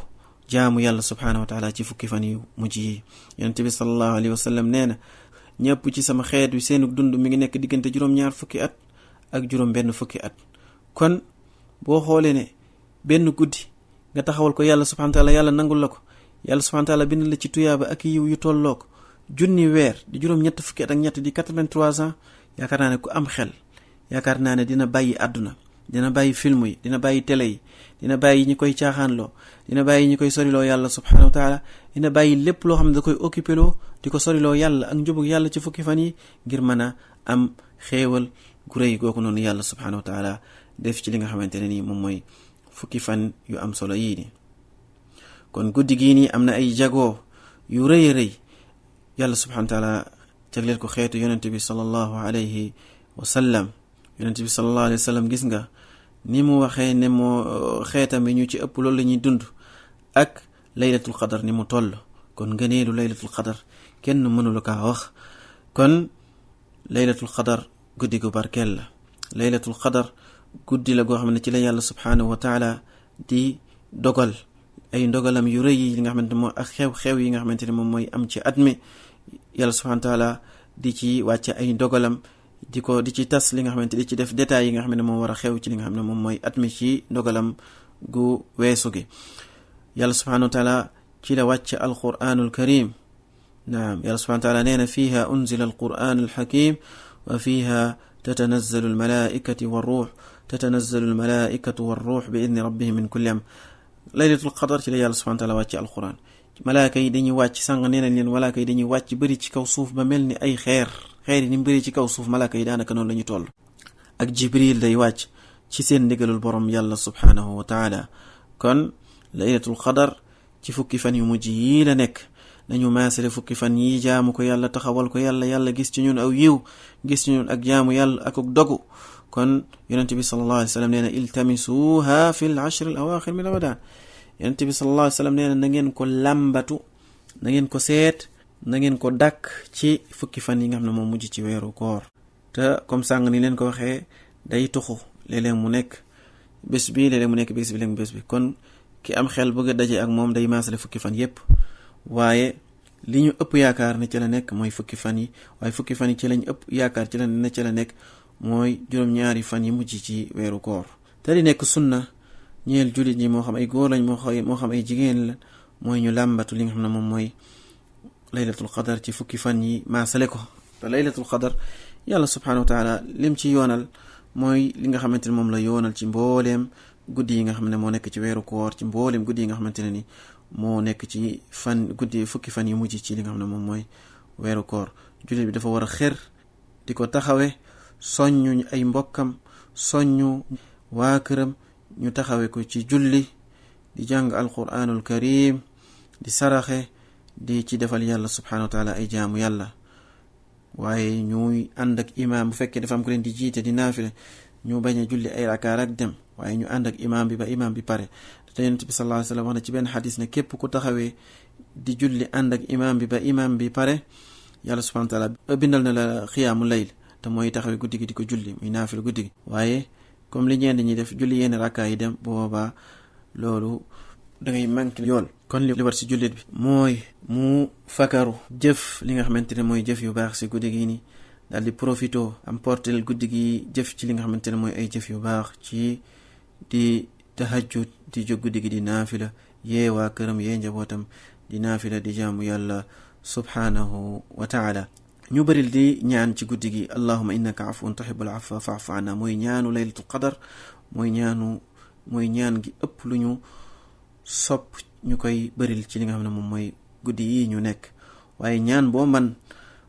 jaamu yàlla subhanahu wa taala ci fukki fan yu mujj yi. yonent bi sallallahu alayhi wa sallam nee na ñëpp ci sama xeet wi seenu dund mi ngi nekk diggante juróom-ñaar fukki at ak juróom-benn fukki at. kon boo xoolee ne benn guddi nga taxawal ko yàlla subhanahu wa taala, yàlla nangul la ko, yàlla subhanahu wa taala bind la ci tuyaaba ak yiw yu tolloo ko junni weer di juróom-ñett fukki at ak ñett di 83 ans. yaakaar naa ne ku am xel yaakaar naa ne dina bàyyi àdduna, dina bàyyi film yi, dina bàyyi télé yi, dina bàyyi ñi koy caaxaanloo, dina bàyyi ñi koy soriloo yàlla subhanahu wa taala, dina bàyyi lépp loo xam ne da koy occupé loo di ko soriloo yàlla ak njubug yàlla ci fukki fan yi ngir mën a am xéewal gu rëy googu noonu yàlla subhanahu wa taala def ci li nga xamante ne nii moom mooy fukki fan yu am solo yii ni. kon guddi gii nii am na ay jagoo yu rëy rëy yàlla subhanahu wa taala jagleel ko xeetu yonente bi sallallahu alayhi wa sallam. yonente bi sallallahu alayhi wa sallam gis nga ni mu waxee ne moo xeetam yi ñu ci ëpp loolu la ñuy dund ak laylatul qadar ni mu toll. kon ngëneelu laylatul qadar kenn mënula kaa wax. kon laylatul qadar guddi gu barkeel la. laylatul qadar guddi la goo xam ne ci la yàlla subhanahu wa taala di dogal ay ndogalam yu rëy yi nga xamante moo ak xew-xew yi nga xamante ne moom mooy am ci at mi. yàlla subhanahu wa taala di ci wàcce ay ndogalam di ci tas li nga xamante di ci def détails yi nga xam ne moom war a xew ci li nga xam ne moom mooy at mi ci ndogalam gu weesu gi. yàlla subhanahu wa taala ci la wàcce alquranul karim. naam, yàlla subhanahu wa taala nee na fiha unzila alquran alhakim wa fiha tatanazzalu almalaikatu warruh bi idni rabbihim min kulli amr. laylatul qadar ci la yàlla subhanahu wa taala wàcce alquran. malaaka yi dañuy wàcc sàng nee nañ leen malaaka yi dañuy wàcc bëri ci kaw suuf ba mel ni ay xeer yi ni mu bëri ci kaw suuf malaaka yi daanaka noonu la ñu toll. ak jibril day wàcc ci seen ndigalul borom yàlla subhanahu wa taala. kon laylatul qadar ci fukki fan yu mujj yii la nekk. nañu maasale fukki fan yi jaamu ko yàlla, taxawal ko yàlla gis ci ñun aw yiw, gis ci ñun ak jaamu yàlla ak dogu. kon yonent bi sallallahu alayhi wa sallam nee na iltamisuha fi l ashr al awaxir min ramadan. yonent bi sallallahu alayhi wasallam neena na ngeen ko lambatu na ngeen ko seet na ngeen ko dak ci fukki fan yi nga xam ne moo mujj ci weeru koor te comme sàng ni leen ko waxee day tuxu léeg-léeg mu nekk bés bi léeg-léeg mu nekk bés bi léeg bés bi kon ki am xel bëgg a daje ak moom day maasale fukki fan yépp waaye li ñu ëpp yaakaar ne ci la nekk mooy fukki fan yi waaye fukki fan yi ci lañ ëpp yaakaar ci la ne ci la nekk mooy juróom-ñaari fan yi mujj ci weeru koor te di nekk sunna ñeel jullit ñi moo xam ay góor lañ moo xam ay jigéen la mooy ñu làmbatu li nga xam ne moom mooy laylatul qadar ci fukki fan yi maasale ko te laylatul qadar yàlla subhanahu wa taala lim ci yoonal mooy li nga xamante ne moom la yoonal ci mbooleem guddi yi nga xam ne moo nekk ci weeru koor ci mbooleem guddi yi nga xamante ne ni moo nekk ci fan guddi fukki fan yi mujj ci li nga xam ne moom mooy weeru koor jullit bi dafa war a xër di ko taxawe soññu ay mbokkam soññu waa këram ñu taxawe ko ci julli di jàng alquranul karim di saraxe di ci defal yàlla subhanahu wa taala ay jaamu yàlla waaye ñuy ànd ak imaam bu fekkee dafa am ku leen di jiite di naafile ñu bañ a julli ay rakaar ak dem waaye ñu ànd ak imaam bi ba imaam bi pare te yonent bi sallallahu alayhi wasallam wax na ci benn xadis ne képp ku taxawee di julli ànd ak imaam bi ba imaam bi pare yàlla subhanahu wa taala bindal na la xiyaamu layl te mooy taxawee guddi gi di ko julli muy naafile guddi gi waaye comme li ñeen ñi def julli yenn rakkaa yi dem boobaa loolu dangay manqué yool kon li war ci jullit bi mooy mu fakaru jëf li nga xamante ne mooy jëf yu baax ci guddi gi ni daal di profito am portel guddi gi jëf ci li nga xamante ne mooy ay jëf yu baax ci di tahajjud di jóg guddi gi di naafila yee waa këram yee njabootam di naafila di jaamu yàlla subhanahu wa taala ñu bëril di ñaan ci guddi gi allahumma innaka afuwun tuhibbul afwa fa'fu anna mooy ñaanu laylatul qadar mooy ñaan gi ëpp lu ñu sopp ñu koy bëril ci li nga xam ne moom mooy guddi yi ñu nekk waaye ñaan boo man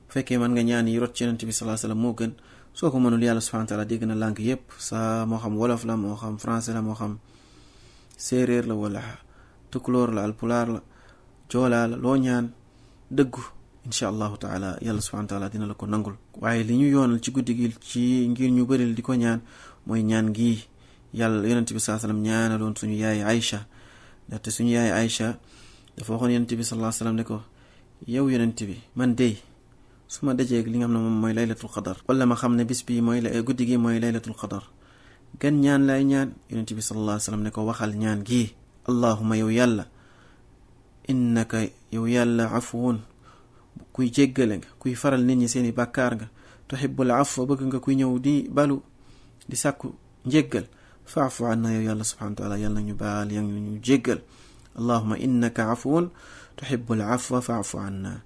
fekkee man nga ñaan yi rot ci yonent bi sallallahu alayhi wasallam moo gën soo ko mënul yàlla subhanahu wa ta'ala dégg na lànk yépp sa moo xam wolof la moo xam français la moo xam séeréer la wala tukulóor la alpulaar la joolaa la loo ñaan dëggu insha allahu taala yàlla subhanahu wa ta'ala dina la ko nangul waaye li ñu yoonal ci guddi gi ci ngir ñu bëril di ko ñaan mooy ñaan gi yàlla yonent bi sallallahu alayhi wasallam ñaanaloon suñu yaay Aïcha ndaxte suñu yaay Aïcha dafa waxoon yonent bi sallallahu alayhi wasallam ne ko yow yonent bi man dey su ma dajeeg li nga xam ne moom mooy laylatul qadar wala ma xam ne bis bi mooy guddi gi mooy laylatul qadar gan ñaan lay ñaan yonent bi sallallahu alayhi wasallam ne ko waxal ñaan gi allahumma yow yàlla innaka yow yàlla afuwun kuy jéggale nga kuy faral nit ñi seeni bàkkaar nga tuhibbul afwa bëgg nga kuy ñëw di balu di sàkku njéggal fa'fu anna yow yàlla subhanahu wa ta'ala yàlla ñu baal yàlla ñu jéggal allahumma innaka afuwun tuhibbul afwa fa'fu anna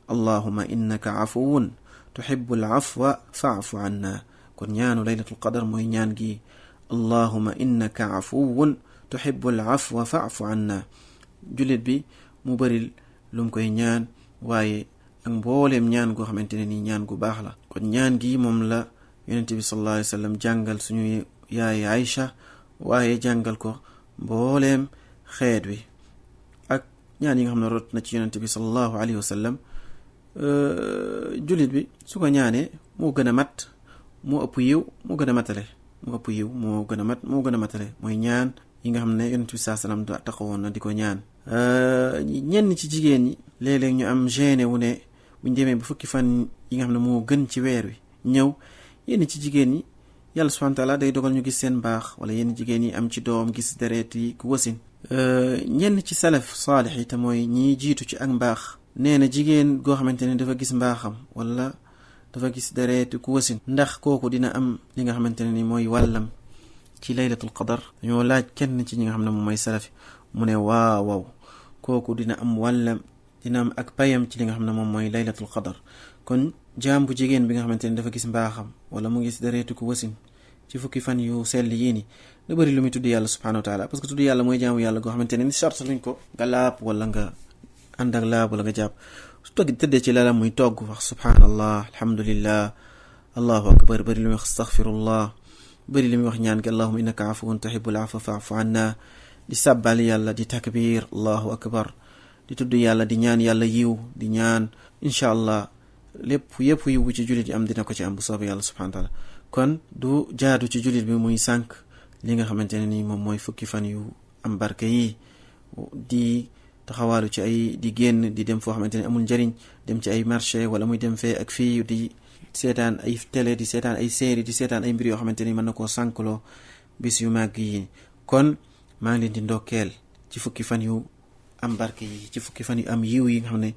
allahumma innaka afuwun tuhibbul afwa fa'fu anna kon ñaanu laylatul qadar mooy ñaan gi allahumma innaka afuwun tuhibbul afwa fa'fu anna jullit bi mu bëril lu mu koy ñaan waaye ak mbooleem ñaan goo xamante ne nii ñaan gu baax la kon ñaan gi moom la yonent bi sallallahu alayhi wasallam jàngal suñu yaay Aïcha waaye jàngal ko mbooleem xeet wi ak ñaan yi nga xam ne rot na ci yonent bi sallallahu alayhi wasallam jullit bi su ko ñaanee moo gën a mat moo ëpp yiw moo gën a matale moo ëpp yiw moo gën a mat moo gën a matale mooy ñaan yi nga xam ne yonent bi sallallahu alayhi wasallam taxawoon na di ko ñaan ñenn ci jigéen ñi léeg-léeg ñu am gêné wu ne buñ demee ba fukki fan yi nga xam ne moo gën ci weer wi ñëw yenn ci jigéen ñi yàlla subhanahu wa ta'ala day dogal ñu gis seen baax wala yenn jigéen ñi am ci doom gis deret yi ku wasin ñenn ci salaf saalix yi te mooy ñi jiitu ci ak mbaax nee na jigéen goo xamante ne dafa gis mbaaxam wala dafa gis deret ku wasin ndax kooku dina am li nga xamante ne ni mooy wàllam ci laylatul qadar dañoo laaj kenn ci ñi nga xam ne moom mooy salafi mu ne waaw kooku dina am wàllam dina am ak payam ci li nga xam ne moom mooy laylatul qadar kon jaam bu jigéen bi nga xamante ne dafa gis mbaaxam wala mu gis deretu ku wasin ci fukki fan yu sell yii ni da bëri lu muy tudd yàlla subhanahu wa ta'ala parce que tudd yàlla mooy jaamu yàlla goo xamante ne ni charte luñ ko nga laab wala nga ànd ak laab wala nga jàpp su togg tëddee ci lalam muy togg wax subhanallah alhamdulillah allahu akbar bëri lu muy wax astaghfirullah bëri li muy wax ñaan gi allahumma innaka afuwun tuhibbul afwa fa'fu anna di sàbbal yàlla di takbir allahu akbar di tudd yàlla di ñaan yàlla yiw di ñaan incha allah lépp yëpp yiw ci jullit yi am dina ko ci am bu soobee yàlla subhanahu wa ta'ala kon du jaadu ci jullit bi muy sànq li nga xamante ne ni moom mooy fukki fan yu am barke yi di taxawaalu ci ay di génn di dem foo xamante ne amul njariñ, dem ci ay marché wala muy dem fee ak fii di seetaan ay télé, di seetaan ay série, di seetaan ay mbir yoo xamante ni mën na koo sànkloo bis yu màgg yi. kon maa ngi leen di ndokkeel ci fukki fan yu am barke yi, ci fukki fan yu am yiw yi nga xam ne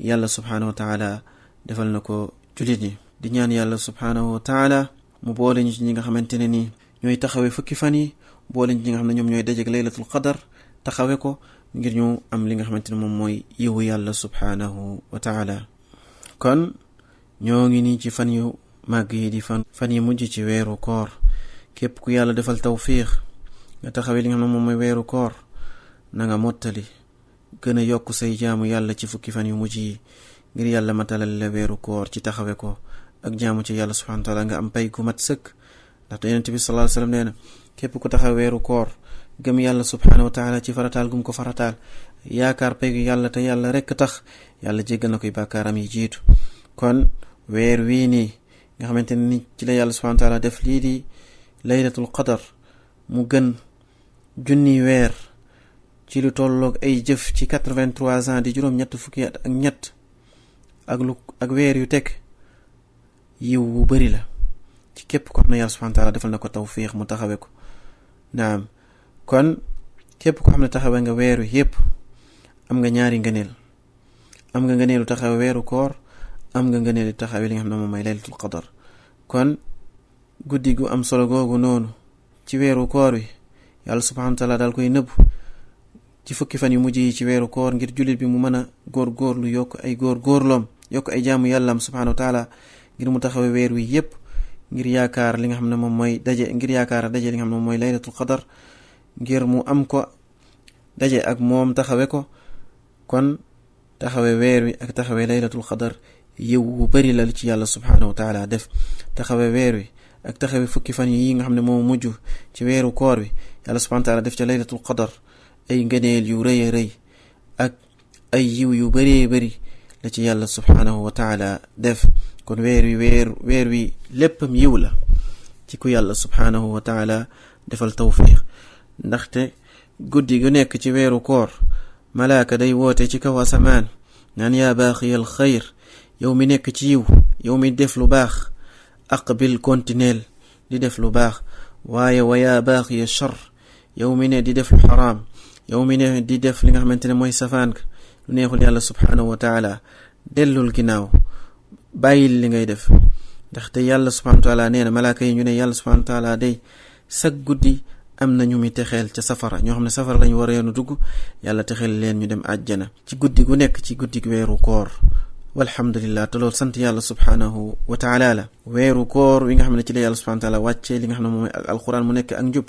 yàlla subhaanahu wa taala defal na ko jullit ñi. di ñaan yàlla subhaanahu wa taala mu boole ñu ci ñi nga xamante ne ni ñooy taxawee fukki fan yi, boole ñu ci ñi nga xam ne ñoom ñooy dajeg laylatul qadar taxawe ko ngir ñu am li nga xamante ne moom mooy yiwu yàlla subhaanahu wa taala. kon ñoo ngi nii ci fan yu màgg yi di fan yi mujj ci weeru koor. képp ku yàlla defal tawfiix nga taxawee li nga xam ne moom mooy weeru koor, na nga mottali gën a yokk say jaamu yàlla ci fukki fan yu mujj yi ngir yàlla matalal la weeru koor ci taxawe ko ak jaamu ci yàlla subhaanahu wa taala nga am pay gu mat sëkk. ndaxte yonent bi sallallahu alayhi wa sallam nee na képp ku taxaw weeru koor gëm yàlla subhaanahu wa taala ci farataal gum ko farataal, yaakaar pay gu yàlla te yàlla rekk tax, yàlla jéggal na koy bàkkaaram yi jiitu. kon weer wii nii nga xamante ne ni ci la yàlla subhaanahu wa taala def lii di laylatul qadar mu gën junni weer ci lu tolloog ay jëf ci 83 ans di juróom-ñett fukki at ak ñett ak weer yu teg, yiw bu bari la ci képp ko xam ne yàlla subhaanahu wa taala defal na ko tawfiix mu taxawe ko. naam kon képp ko xam ne taxawe nga weeru yépp am nga ñaari ngëneel. am nga ngëneelu taxawe weeru koor, am nga ngëneelu taxawe li nga xam ne moom mooy laylatul qadar. kon guddi gu am solo googu noonu ci weeru koor wi yàlla subhaanahu wa taala daal koy nëbb ci fukki fan yu mujj yi ci weeru koor ngir jullit bi mu mën a góorgóorlu yokk ay góorgóorloom, yokk ay jaamu yàllaam subhaanahu wa taala ngir mu taxawe weer wi yépp ngir yaakaar li nga xam ne moom mooy daje li nga xam ne moom mooy laylatul qadar, ngir mu am ko daje ak moom taxawe ko. kon taxawe weer wi ak taxawe laylatul qadar yiw bu bari la ci yàlla subhaanahu wa taala def. taxawe weer wi ak taxawe fukki fan yi nga xam ne moo mujj ci weeru koor wi yàlla subhaanahu wa taala def ca laylatul qadar ay ngëneel yu rëy a rëy ak ay yiw yu bëree bëri la ci yàlla subhaanahu wa taala def. kon weer wi léppam yiw la ci ku yàlla subhaanahu wa taala defal tawfiq. ndaxte guddi gu nekk ci weeru koor malaaka day woote ci kaw asamaan naan yaa baaxiyal xayr, yow mi nekk ci yiw, yow mi def lu baax, aqbil continuel di def lu baax. waaye wa yaa baaxiya shar, yow mi ne di def lu xaraam, yow mi ne di def li nga xamante ne mooy safaan lu neexul yàlla subhaanahu wa taala, dellul ginnaaw, bàyyil li ngay def. ndaxte yàlla subhaanahu wa taala nee na malaaka yi ñu ne yàlla subhaanahu wa taala day sag guddi am na ñu mi texeel ca safara, ñoo xam ne safara lañu war a dugg, yàlla texeel leen ñu dem àjjana ci guddi gu nekk ci guddi weeru koor. walhamdulillah, te loolu sant yàlla subhaanahu wa taala la. weeru koor wi nga xam ne ci la yàlla subhaanahu wa taala wàccee li nga xam ne moom mooy alquran mu nekk ak njub.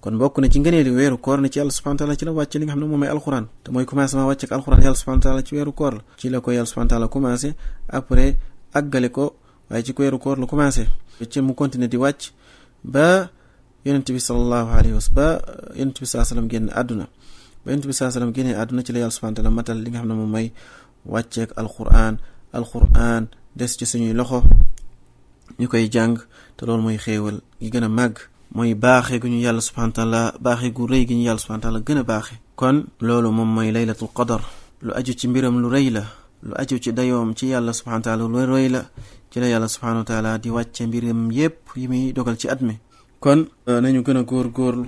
kon bokk na ci ngëneeli weeru koor ne ci yàlla subhaanahu wa taala ci la wàcce li nga xam ne moom mooy alquran, te mooy commencement wàcce ak alquran yàlla subhaanahu wa taala ci weeru koor la. ci la ko yàlla subhaanahu wa taala commencé, après àggale ko, waaye ci weeru koor la commencé ci mu continuer di wàcc ba yonent bi sallallahu alayhi wa sallam ba yonent bi sallallahu alayhi wa sallam génn àdduna. ba yonent bi sallallahu alayhi wa sallam génnee àdduna ci la yàlla subhaanahu wa taala matal li nga xam ne moom mooy wàcceeg alquran des ci suñuy loxo ñu koy jàng, te loolu mooy xéewal gi gën a màgg, mooy baaxe gu ñu yàlla subhaanahu wa taala baaxe gu rëy gi ñu yàlla subhaanahu wa taala gën a baaxe. kon loolu moom mooy laylatul qadar. lu aju ci mbiram lu rëy la, lu aju ci dayoom ci yàlla subhaanahu wa taala lu rëy la. ci la yàlla subhaanahu wa taala di wàcce mbiram yépp yi muy dogal ci at mi. kon nañu gën a góorgóorlu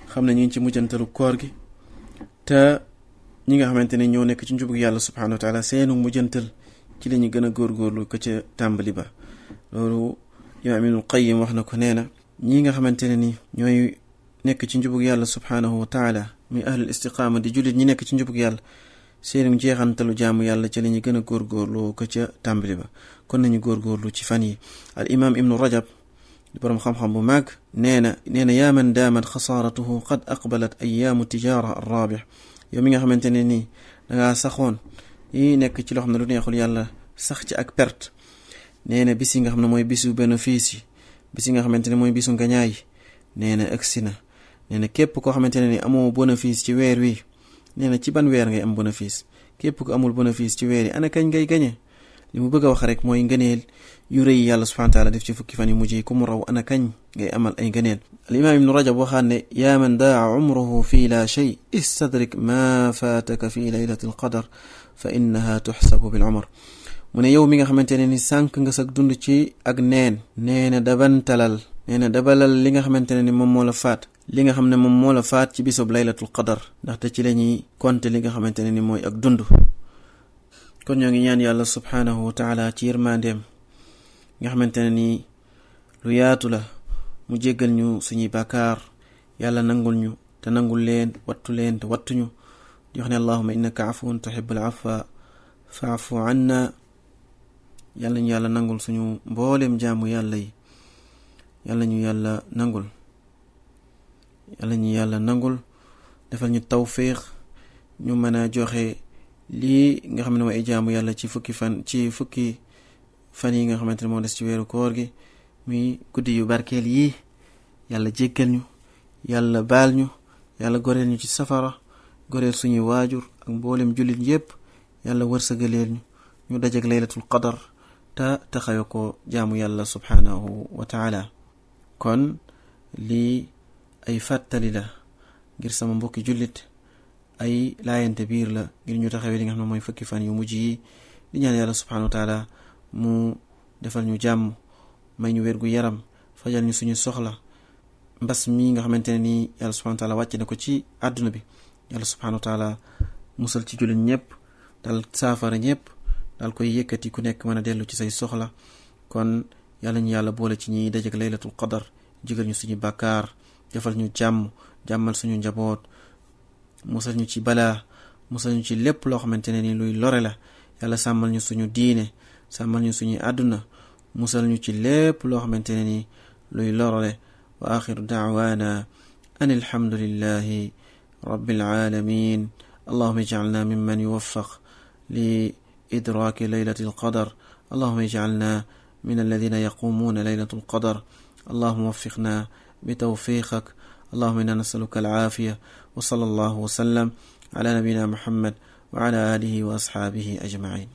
xam ne ñu ngi ci mujjantalu koor gi, te ñi nga xamante ne ñoo nekk ci njubug yàlla subhaanahu wa taala seenu mujjantal ci la ñu gën a góorgóorlu ko ca tàmbali ba. loolu imaam Ibnul Qayyim wax na ko, nee na ñi nga xamante ne ni ñooy nekk ci njubug yàlla subhaanahu wa taala muy ahlul istiqaama di jullit ñi nekk ci njubug yàlla seenu jeexantalu jaamu yàlla ci la ñu gën a góorgóorlu ko ca tàmbali ba. kon nañu góorgóorlu ci fan yi. al imaam Ibnu Rajab di boroom xam-xam bu màgg nee na yaa man daamat xasaaratuhu qad aqbalat ayaamu tijaara arrabix, yow mi nga xamante ne nii dangaa saxoon yi nekk ci loo xam ne lu neexul yàlla sax ci ak perte. nee na bis yi nga xam ne mooy bisu bénéfice yi, bis yi nga xamante ne mooy bisu ngañaay, nee na agsi na. nee na képp koo xamante ne ni amoo bénéfice ci weer wi, nee na ci ban weer ngay am bénéfice? képp ku amul bénéfice ci weer yi ana kañ ngay gañe? li mu bëgg a wax rek mooy ngëneel yu rëy yàlla subhanahu wa taala def ci fukki fan yu mujj yi ku mu raw ana kañ ngay amal ay ngëneel. al imam ibnu rajab waxaan ne yaa man daa umruhu fi la shay istadrik ma faataka fi laylati alqadar fa innaha tuxsabu bil umr. mu ne yow mi nga xamante ne ni sànq nga sag dund ci ak neen nee na dabalal li nga xamante ne ni moom moo la faat li nga xam ne moom moo la faat ci bisub laylatul qadar ndaxte ci la ñuy compter li nga xamante ne ni mooy ak dund. kon ñoo ngi ñaan yàlla subhanahu wa taala ci yërmandeem nga xamante ne ni lu yaatu la mu jéggal ñu suñuy bàkkaar yàlla nangul ñu te nangul leen te wattuñu di wax ne allahumma innaka afuwun tuhibbul afwa fa'fu anna. yàlla ñu yàlla nangul suñu mbooleem jaamu yàlla yi yàlla ñu yàlla nangul defal ñu tawfiq ñu mën a joxe lii nga xam ne mooy jaamu yàlla ci fukki fan yi nga xamante ne moo des ci weeru koor gi mi guddi yu barkeel yi. yàlla jéggal ñu yàlla baal ñu yàlla goreel ñu ci safara goreel suñuy waajur ak mboolem jullit yépp yàlla wërsëgaleel ñu dajeg laylatul qadar te taxawe ko jaamu yàlla subhanahu wa taala. kon lii ay fàttali la ngir sama mbokki jullit ay laayante biir la ngir ñu taxawee li nga xam ne mooy fukki fan yu mujj yi di ñaan yàlla subhanahu wa taala mu defal ñu jàmm may ñu wér gu yaram fajal ñu suñu soxla. mbas mi nga xamante ne nii yàlla subhanahu wa taala wàcce na ko ci àdduna bi yàlla subhanahu wa taala musal ci jullit ñëpp dal saafara ñëpp dal koy yëkkati ku nekk mën a dellu ci say soxla. kon yàlla ñu yàlla boole ci ñi dajeg laylatul qadar jigal ñu suñu bàkkaar defal ñu jàmmal suñu njaboot musal ñu ci balaa musal ñu ci lépp loo xamante ne ni luy lore la. yàlla sàmmal ñu suñu diine sàmmal ñu suñu àdduna musal ñu ci lépp loo xamante ne ni luy lore. wa axiru da'wana an alhamdulillahi rabbil alamin. allahumma ij'alna mimman yuwaffaq li idraki laylatil qadar. allahumma ij'alna min alladhina yaqumuna laylatul qadar. allahumma waffiqna bitawfiqik. allahumma inna nas'aluka al-'afiya wa sallallahu wa sallam ala nabiyyina muhammad wa ala alihi wa ashabihi ajma'in.